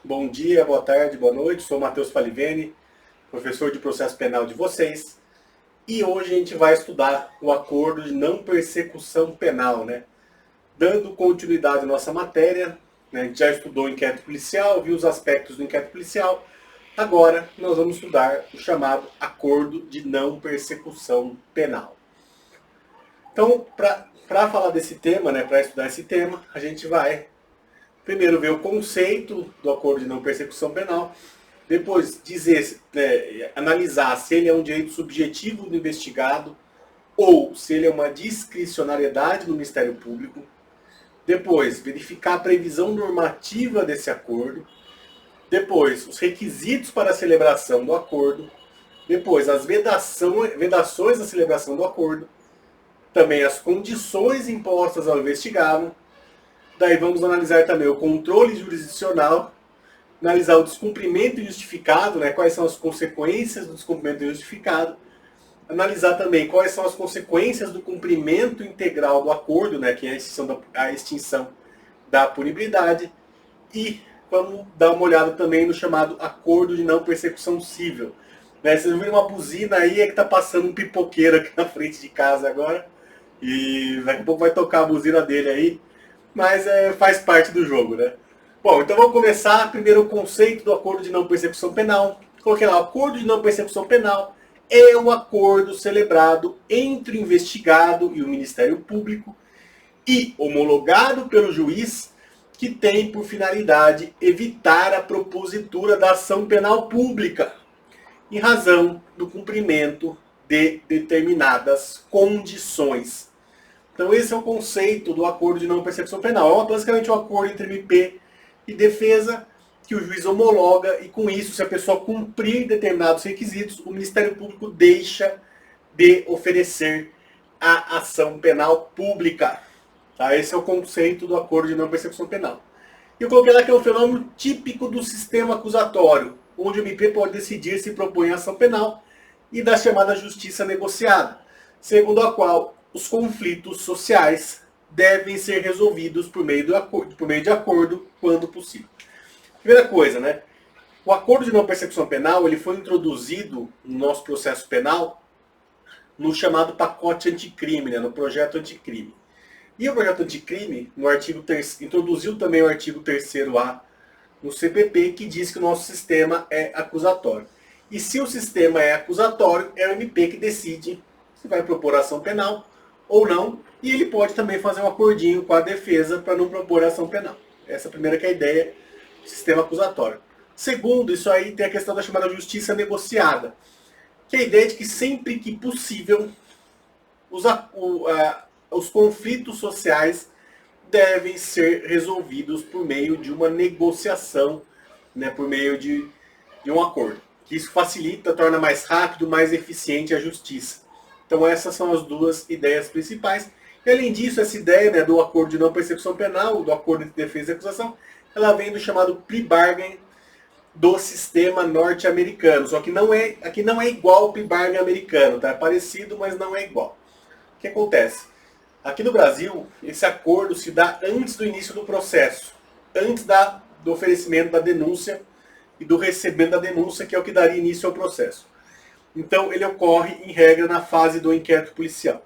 Bom dia, boa tarde, boa noite. Sou Matheus Falivene, professor de processo penal de vocês. E hoje a gente vai estudar o acordo de não persecução penal, né? Dando continuidade à nossa matéria, né? A gente já estudou o inquérito policial, viu os aspectos do inquérito policial. Agora nós vamos estudar o chamado acordo de não persecução penal. Então, para falar desse tema, né, para estudar esse tema, a gente vai primeiro ver o conceito do acordo de não persecução penal, depois dizer, analisar se ele é um direito subjetivo do investigado ou se ele é uma discricionariedade do Ministério Público, depois verificar a previsão normativa desse acordo, depois os requisitos para a celebração do acordo, depois as vedações da celebração do acordo, também as condições impostas ao investigado. Daí vamos analisar também o controle jurisdicional, analisar o descumprimento injustificado, né, quais são as consequências do descumprimento injustificado, analisar também quais são as consequências do cumprimento integral do acordo, né, que é a extinção da punibilidade, e vamos dar uma olhada também no chamado acordo de não persecução civil. Né, vocês viram uma buzina aí, é que está passando um pipoqueiro aqui na frente de casa agora, e daqui a pouco vai tocar a buzina dele aí, mas faz parte do jogo, né? Bom, então vamos começar primeiro o conceito do acordo de não persecução penal. Coloquei lá, o acordo de não persecução penal é um acordo celebrado entre o investigado e o Ministério Público e homologado pelo juiz que tem por finalidade evitar a propositura da ação penal pública em razão do cumprimento de determinadas condições. Então esse é o conceito do acordo de não persecução penal. É basicamente um acordo entre MP e defesa que o juiz homologa e com isso, se a pessoa cumprir determinados requisitos, o Ministério Público deixa de oferecer a ação penal pública. Tá? Esse é o conceito do acordo de não persecução penal. E eu coloquei lá que é um fenômeno típico do sistema acusatório, onde o MP pode decidir se propõe a ação penal e da chamada justiça negociada, segundo a qual os conflitos sociais devem ser resolvidos por meio de acordo, quando possível. Primeira coisa, né? O acordo de não persecução penal ele foi introduzido no nosso processo penal no chamado pacote anticrime, né? No projeto anticrime. E o projeto anticrime, no artigo introduziu também o artigo 3º-A no CPP, que diz que o nosso sistema é acusatório. E se o sistema é acusatório, é o MP que decide se vai propor ação penal ou não, e ele pode também fazer um acordinho com a defesa para não propor ação penal. Essa é a primeira que é a ideia do sistema acusatório. Segundo, isso aí tem a questão da chamada justiça negociada, que é a ideia de que sempre que possível os conflitos sociais devem ser resolvidos por meio de uma negociação, né, por meio de um acordo. Que isso facilita, torna mais rápido, mais eficiente a justiça. Então essas são as duas ideias principais. E além disso, essa ideia, né, do acordo de não persecução penal, do acordo entre defesa e acusação, ela vem do chamado plea bargain do sistema norte-americano. Só que aqui não é igual ao plea bargain americano, tá? É parecido, mas não é igual. O que acontece? Aqui no Brasil, esse acordo se dá antes do início do processo, antes do oferecimento da denúncia e do recebimento da denúncia, que é o que daria início ao processo. Então, ele ocorre, em regra, na fase do inquérito policial.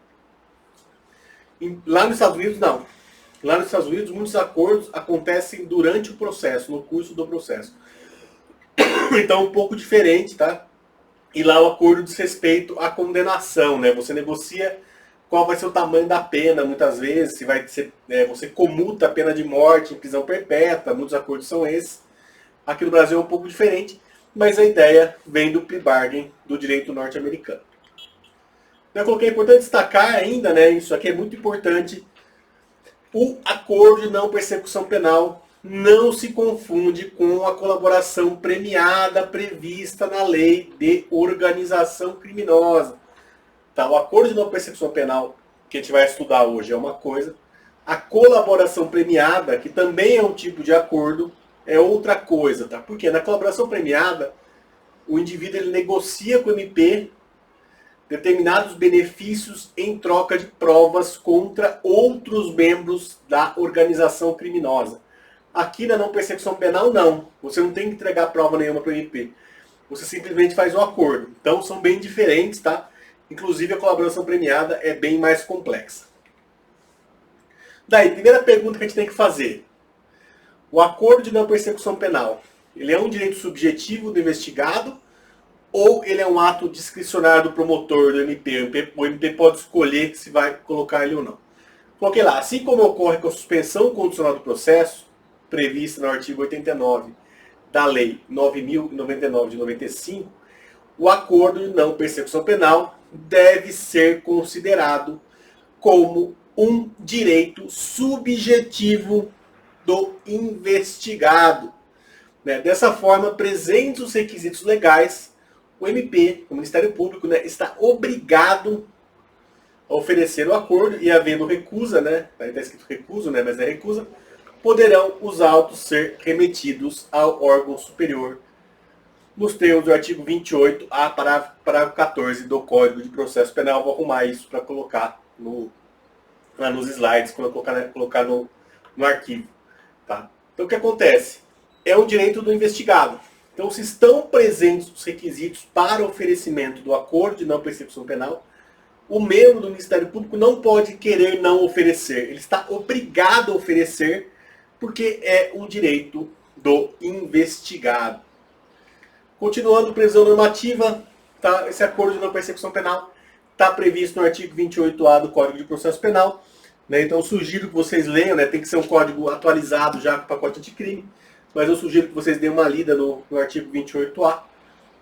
Lá nos Estados Unidos, não. Lá nos Estados Unidos, muitos acordos acontecem durante o processo, no curso do processo. Então, um pouco diferente, tá? E lá o acordo diz respeito à condenação, né? Você negocia qual vai ser o tamanho da pena, muitas vezes, se vai ser, você comuta a pena de morte em prisão perpétua, muitos acordos são esses. Aqui no Brasil é um pouco diferente, mas a ideia vem do plea bargain do direito norte-americano. Eu coloquei, é importante destacar ainda, né, isso aqui é muito importante, o acordo de não persecução penal não se confunde com a colaboração premiada prevista na lei de organização criminosa. Tá, o acordo de não persecução penal que a gente vai estudar hoje é uma coisa, a colaboração premiada, que também é um tipo de acordo, é outra coisa, tá? Porque na colaboração premiada, o indivíduo ele negocia com o MP determinados benefícios em troca de provas contra outros membros da organização criminosa. Aqui na não persecução penal, não. Você não tem que entregar prova nenhuma para o MP. Você simplesmente faz o acordo. Então são bem diferentes, tá? Inclusive a colaboração premiada é bem mais complexa. Daí, primeira pergunta que a gente tem que fazer. O acordo de não persecução penal, ele é um direito subjetivo do investigado ou ele é um ato discricionário do promotor, do MP? O MP pode escolher se vai colocar ele ou não. Coloquei lá, assim como ocorre com a suspensão condicional do processo, prevista no artigo 89 da Lei 9.099 de 95, o acordo de não persecução penal deve ser considerado como um direito subjetivo do investigado. Dessa forma, presentes os requisitos legais, o MP, o Ministério Público, está obrigado a oferecer o acordo e, havendo recusa, aí está escrito recuso, mas é recusa, poderão os autos ser remetidos ao órgão superior nos termos do artigo 28A, parágrafo 14 do Código de Processo Penal. Vou arrumar isso para colocar lá nos slides, colocar no arquivo. Tá? Então o que acontece? É um direito do investigado. Então, se estão presentes os requisitos para oferecimento do acordo de não persecução penal, o membro do Ministério Público não pode querer não oferecer. Ele está obrigado a oferecer, porque é um direito do investigado. Continuando, previsão normativa, tá? Esse acordo de não persecução penal está previsto no artigo 28A do Código de Processo Penal. Então, eu sugiro que vocês leiam, tem que ser um código atualizado já com o pacote anticrime, mas eu sugiro que vocês deem uma lida no artigo 28A,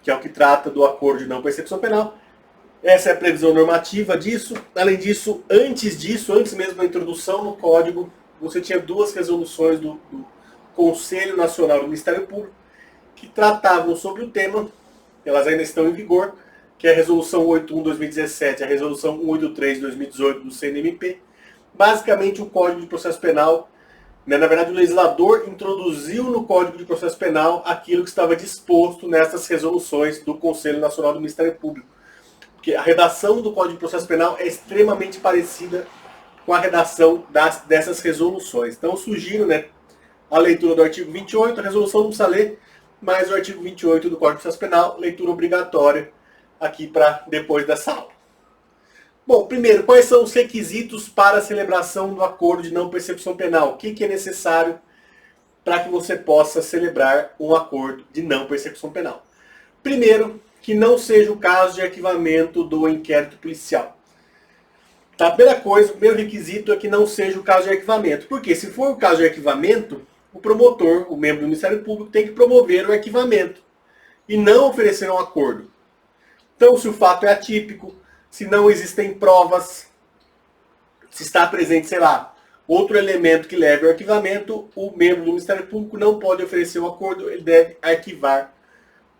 que é o que trata do acordo de não persecução penal. Essa é a previsão normativa disso. Além disso, antes mesmo da introdução no código, você tinha duas resoluções do Conselho Nacional do Ministério Público que tratavam sobre o tema. Elas ainda estão em vigor, que é a Resolução 81/2017 e a Resolução 183/2018 do CNMP. Basicamente, o Código de Processo Penal, na verdade, o legislador introduziu no Código de Processo Penal aquilo que estava disposto nessas resoluções do Conselho Nacional do Ministério Público. Porque a redação do Código de Processo Penal é extremamente parecida com a redação dessas resoluções. Então, eu sugiro a leitura do artigo 28, a resolução não precisa ler, mas o artigo 28 do Código de Processo Penal, leitura obrigatória aqui para depois dessa aula. Bom, primeiro, quais são os requisitos para a celebração do acordo de não persecução penal? O que é necessário para que você possa celebrar um acordo de não persecução penal? Primeiro, que não seja o caso de arquivamento do inquérito policial. Tá? A primeira coisa, o primeiro requisito é que não seja o caso de arquivamento. Porque se for o caso de arquivamento, o promotor, o membro do Ministério Público, tem que promover o arquivamento e não oferecer um acordo. Então, se o fato é atípico, se não existem provas, se está presente, outro elemento que leve ao arquivamento, o membro do Ministério Público não pode oferecer um acordo, ele deve arquivar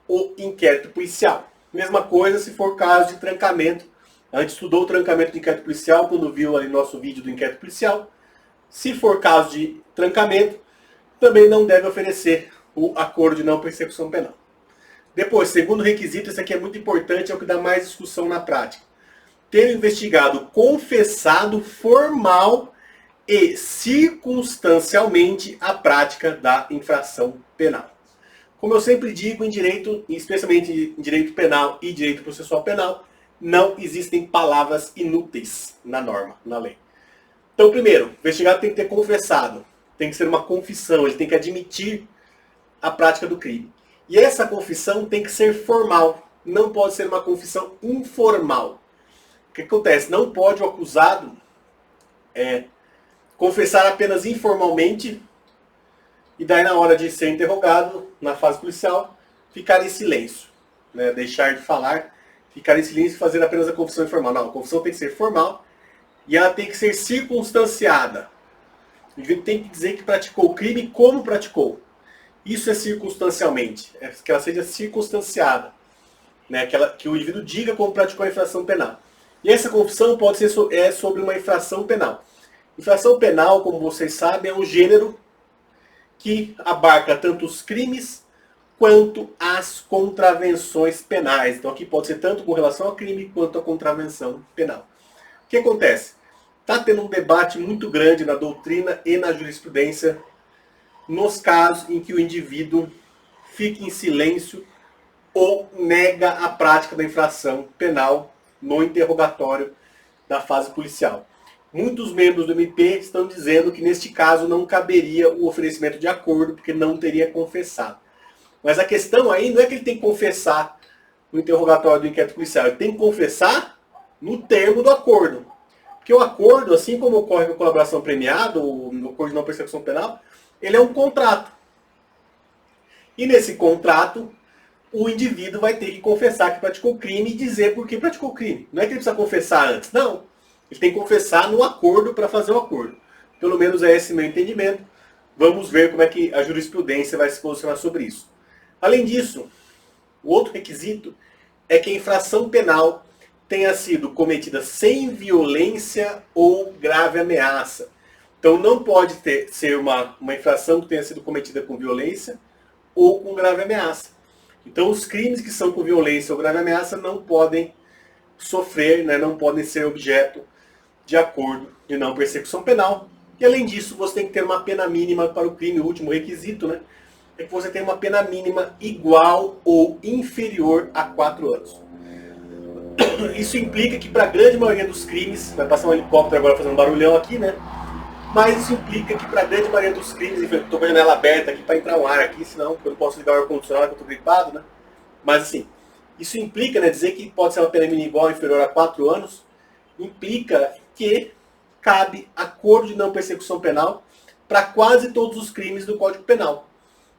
o inquérito policial. Mesma coisa se for caso de trancamento. A gente estudou o trancamento do inquérito policial quando viu ali nosso vídeo do inquérito policial. Se for caso de trancamento, também não deve oferecer o acordo de não persecução penal. Depois, segundo requisito, esse aqui é muito importante, é o que dá mais discussão na prática. Ter o investigado confessado formal e circunstancialmente a prática da infração penal. Como eu sempre digo em direito, especialmente em direito penal e direito processual penal, não existem palavras inúteis na norma, na lei. Então, primeiro, o investigado tem que ter confessado. Tem que ser uma confissão, ele tem que admitir a prática do crime. E essa confissão tem que ser formal, não pode ser uma confissão informal. O que acontece? Não pode o acusado confessar apenas informalmente e daí na hora de ser interrogado, na fase policial, ficar em silêncio. Deixar de falar, ficar em silêncio e fazer apenas a confissão informal. Não, a confissão tem que ser formal e ela tem que ser circunstanciada. O indivíduo tem que dizer que praticou o crime como praticou. Isso é circunstancialmente, que ela seja circunstanciada. Que o indivíduo diga como praticou a infração penal. E essa confissão pode ser sobre uma infração penal. Infração penal, como vocês sabem, é um gênero que abarca tanto os crimes quanto as contravenções penais. Então aqui pode ser tanto com relação ao crime quanto à contravenção penal. O que acontece? Está tendo um debate muito grande na doutrina e na jurisprudência nos casos em que o indivíduo fica em silêncio ou nega a prática da infração penal no interrogatório da fase policial. Muitos membros do MP estão dizendo que neste caso não caberia o oferecimento de acordo, porque não teria confessado. Mas a questão aí não é que ele tem que confessar no interrogatório do inquérito policial, ele tem que confessar no termo do acordo. Porque o acordo, assim como ocorre com a colaboração premiada, no acordo de não persecução penal, ele é um contrato. E nesse contrato, o indivíduo vai ter que confessar que praticou crime e dizer por que praticou crime. Não é que ele precisa confessar antes, não. Ele tem que confessar no acordo para fazer o acordo. Pelo menos é esse meu entendimento. Vamos ver como é que a jurisprudência vai se posicionar sobre isso. Além disso, o outro requisito é que a infração penal tenha sido cometida sem violência ou grave ameaça. Então não pode ser uma infração que tenha sido cometida com violência ou com grave ameaça. Então os crimes que são com violência ou grave ameaça não podem sofrer, né, não podem ser objeto de acordo de não persecução penal. E além disso, você tem que ter uma pena mínima para o crime, o último requisito, né? É que você tem uma pena mínima igual ou inferior a 4 anos. Isso implica que para a grande maioria dos crimes, vai passar um helicóptero agora fazendo um barulhão aqui, né? Mas isso implica que para a grande maioria dos crimes, estou com a janela aberta aqui para entrar um ar aqui, senão eu não posso ligar o ar-condicionado que eu estou gripado, né? Mas assim, isso implica, né, dizer que pode ser uma pena mínima igual ou inferior a 4 anos, implica que cabe acordo de não persecução penal para quase todos os crimes do Código Penal.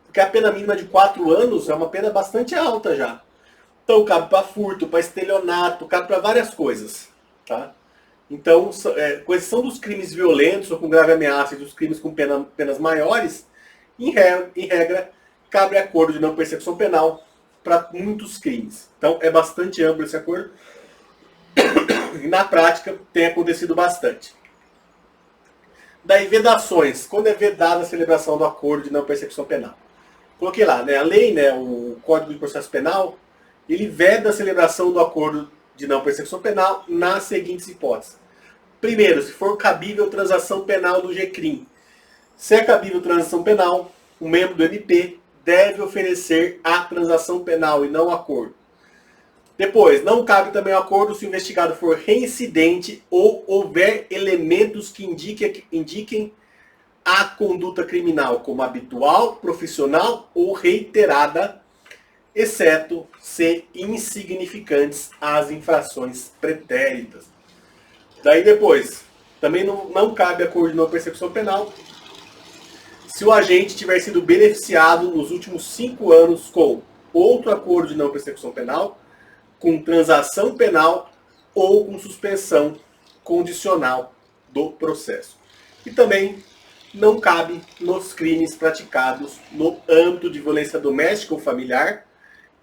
Porque a pena mínima de 4 anos é uma pena bastante alta já. Então cabe para furto, para estelionato, cabe para várias coisas. Tá? Então, com exceção dos crimes violentos ou com grave ameaça e dos crimes com penas maiores, em regra, cabe acordo de não persecução penal para muitos crimes. Então é bastante amplo esse acordo. E na prática tem acontecido bastante. Daí vedações. Quando é vedada a celebração do acordo de não persecução penal? Coloquei lá, né? A lei, né, o Código de Processo Penal, ele veda a celebração do acordo de não persecução penal nas seguintes hipóteses. Primeiro, se for cabível transação penal do GCRIM. Se é cabível transação penal, o membro do MP deve oferecer a transação penal e não o acordo. Depois, não cabe também o acordo se o investigado for reincidente ou houver elementos que indiquem a conduta criminal como habitual, profissional ou reiterada, exceto se insignificantes as infrações pretéritas. Daí depois, também não cabe acordo de não persecução penal se o agente tiver sido beneficiado nos últimos 5 anos com outro acordo de não persecução penal, com transação penal ou com suspensão condicional do processo. E também não cabe nos crimes praticados no âmbito de violência doméstica ou familiar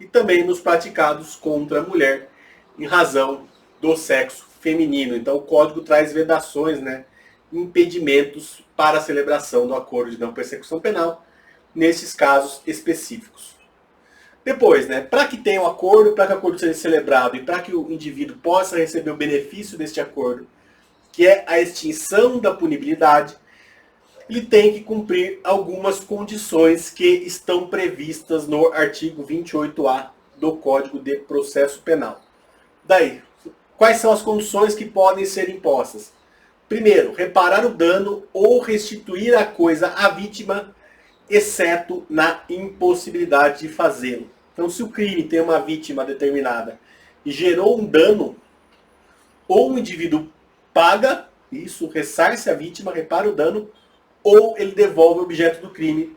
e também nos praticados contra a mulher em razão do sexo feminino. Então o Código traz vedações, né, impedimentos para a celebração do acordo de não persecução penal nesses casos específicos. Depois, né, para que tenha um acordo, para que o acordo seja celebrado e para que o indivíduo possa receber o benefício deste acordo, que é a extinção da punibilidade, ele tem que cumprir algumas condições que estão previstas no artigo 28A do Código de Processo Penal. Daí, quais são as condições que podem ser impostas? Primeiro, reparar o dano ou restituir a coisa à vítima, exceto na impossibilidade de fazê-lo. Então, se o crime tem uma vítima determinada e gerou um dano, ou o indivíduo paga isso, ressarce a vítima, repara o dano, ou ele devolve o objeto do crime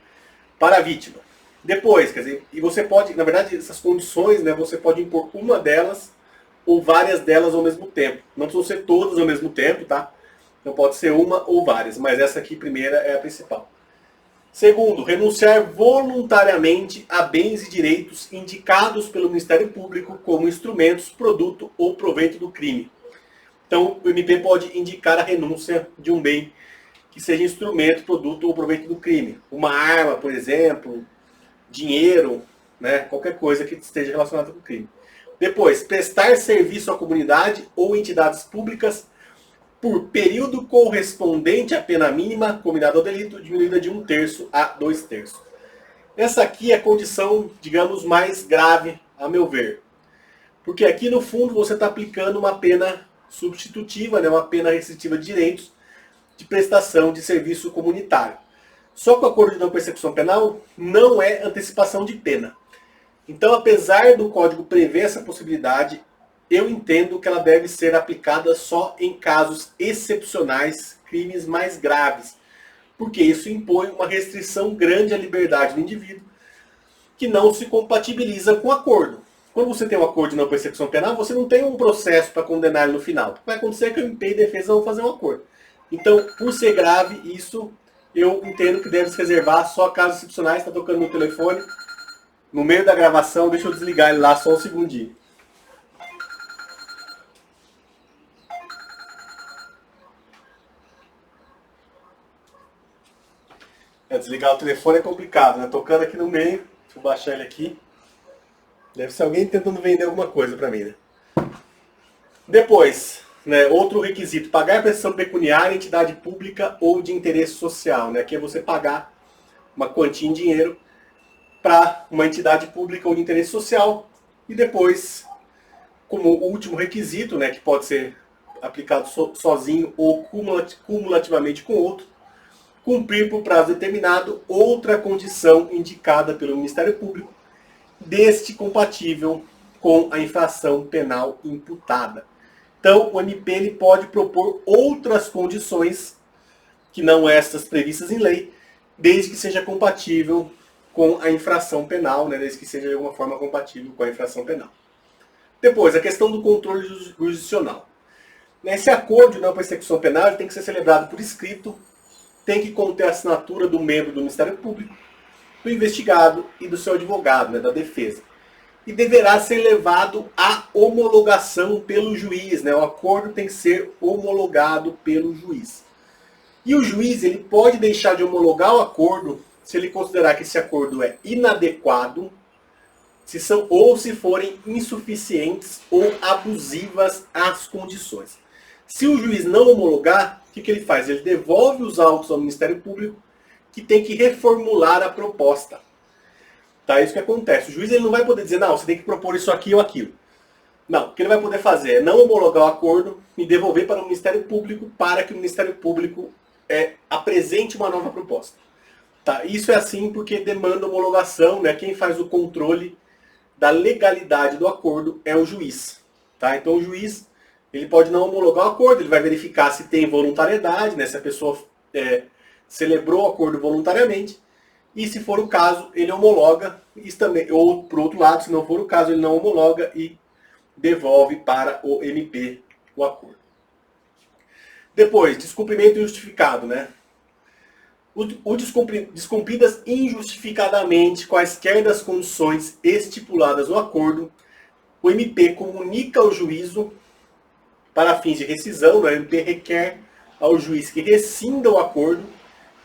para a vítima. Depois, quer dizer, e você pode, na verdade, essas condições, né, você pode impor uma delas ou várias delas ao mesmo tempo. Não precisam ser todas ao mesmo tempo, tá? Então pode ser uma ou várias, mas essa aqui primeira é a principal. Segundo, renunciar voluntariamente a bens e direitos indicados pelo Ministério Público como instrumentos, produto ou proveito do crime. Então, o MP pode indicar a renúncia de um bem que seja instrumento, produto ou proveito do crime. Uma arma, por exemplo, dinheiro, né, qualquer coisa que esteja relacionada com o crime. Depois, prestar serviço à comunidade ou entidades públicas por período correspondente à pena mínima combinada ao delito, diminuída de 1/3 a 2/3. Essa aqui é a condição, digamos, mais grave, a meu ver. Porque aqui, no fundo, você está aplicando uma pena substitutiva, né, uma pena restritiva de direitos de prestação de serviço comunitário. Só que o acordo de não persecução penal não é antecipação de pena. Então, apesar do Código prever essa possibilidade, eu entendo que ela deve ser aplicada só em casos excepcionais, crimes mais graves, porque isso impõe uma restrição grande à liberdade do indivíduo, que não se compatibiliza com o acordo. Quando você tem um acordo de não persecução penal, você não tem um processo para condenar ele no final. O que vai acontecer é que o MP e a defesa vão fazer um acordo. Então, por ser grave, isso eu entendo que deve se reservar só a casos excepcionais. Está tocando no telefone. No meio da gravação, deixa eu desligar ele lá só um segundinho. Desligar o telefone é complicado, né? Tocando aqui no meio. Deixa eu baixar ele aqui. Deve ser alguém tentando vender alguma coisa para mim, né? Depois, né, outro requisito, pagar prestação pecuniária em entidade pública ou de interesse social, né? Que é você pagar uma quantia em dinheiro para uma entidade pública ou de interesse social. E depois, como último requisito, né, que pode ser aplicado sozinho ou cumulativamente com outro, cumprir por prazo determinado outra condição indicada pelo Ministério Público, deste compatível com a infração penal imputada. Então, o MP ele pode propor outras condições, que não estas previstas em lei, desde que seja compatível com a infração penal, né, desde que seja de alguma forma compatível com a infração penal. Depois, a questão do controle jurisdicional. Esse acordo de não persecução penal tem que ser celebrado por escrito, tem que conter a assinatura do membro do Ministério Público, do investigado e do seu advogado, né, da defesa. E deverá ser levado à homologação pelo juiz, né? O acordo tem que ser homologado pelo juiz. E o juiz ele pode deixar de homologar o acordo se ele considerar que esse acordo é inadequado, ou se forem insuficientes ou abusivas as condições. Se o juiz não homologar, o que ele faz? Ele devolve os autos ao Ministério Público, que tem que reformular a proposta. Tá? Isso que acontece. O juiz ele não vai poder dizer, não, você tem que propor isso aqui ou aquilo. Não, o que ele vai poder fazer é não homologar o acordo e devolver para o Ministério Público para que o Ministério Público apresente uma nova proposta. Tá? Isso é assim porque demanda homologação, né? Quem faz o controle da legalidade do acordo é o juiz. Tá? Então o juiz ele pode não homologar o acordo, ele vai verificar se tem voluntariedade, né? Se a pessoa celebrou o acordo voluntariamente, e se for o caso, ele homologa, isso também, ou por outro lado, se não for o caso, ele não homologa e devolve para o MP o acordo. Depois, descumprimento injustificado, né? Descumpridas injustificadamente quaisquer das condições estipuladas no acordo, o MP comunica ao juízo para fins de rescisão, né? O MP requer ao juiz que rescinda o acordo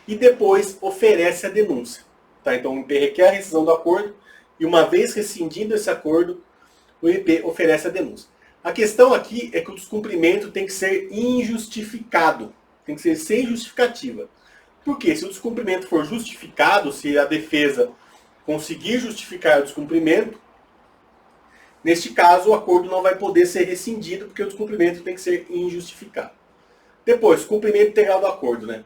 e depois oferece a denúncia. Tá? Então o MP requer a rescisão do acordo e uma vez rescindido esse acordo, o MP oferece a denúncia. A questão aqui é que o descumprimento tem que ser injustificado, tem que ser sem justificativa. Porque se o descumprimento for justificado, se a defesa conseguir justificar o descumprimento, neste caso o acordo não vai poder ser rescindido porque o descumprimento tem que ser injustificado. Depois, cumprimento integral do acordo, né?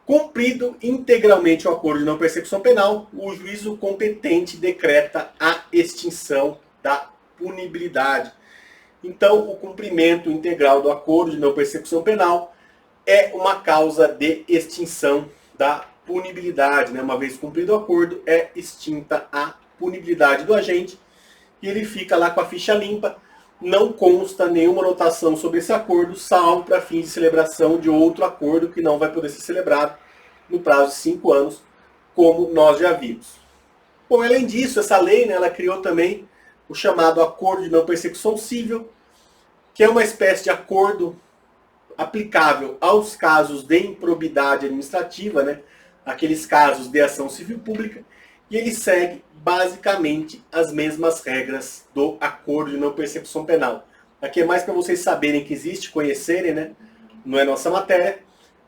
Cumprido integralmente o acordo de não persecução penal, o juízo competente decreta a extinção da punibilidade. Então, o cumprimento integral do acordo de não persecução penal é uma causa de extinção da punibilidade, né? Uma vez cumprido o acordo, é extinta a punibilidade do agente e ele fica lá com a ficha limpa. Não consta nenhuma anotação sobre esse acordo, salvo para fins de celebração de outro acordo que não vai poder ser celebrado no prazo de 5 anos, como nós já vimos. Bom, além disso, essa lei, né, ela criou também o chamado Acordo de Não Persecução Civil, que é uma espécie de acordo aplicável aos casos de improbidade administrativa, né, aqueles casos de ação civil pública, e ele segue basicamente as mesmas regras do acordo de não persecução penal. Aqui é mais para vocês saberem que existe, conhecerem, né? não é nossa matéria,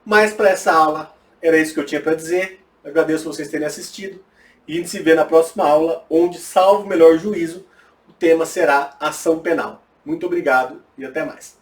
mas para essa aula era isso que eu tinha para dizer. Agradeço vocês terem assistido e a gente se vê na próxima aula, onde, salvo o melhor juízo, o tema será ação penal. Muito obrigado e até mais.